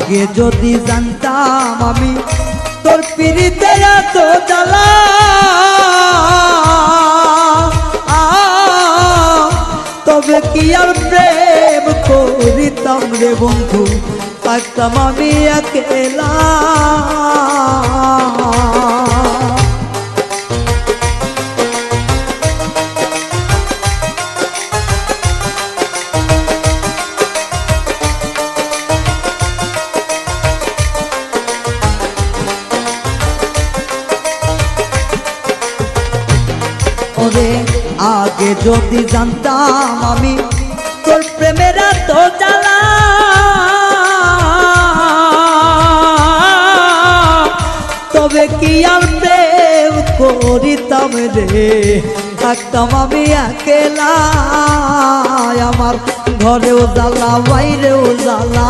আগে যদি জানতাম আমি তোর পিরিতে এত জ্বালা, তবে কি আর প্রেম করিতাম রে বন্ধু, থাকতাম আমি একেলা। ওরে আগে যদি জানতাম আমি তোর প্রেমের এত জ্বালা, তবে কি আর প্রেম করিতাম রে, থাকতাম আমি একেলা। আমার ঘরেও জ্বালা বাইরেও জ্বালা,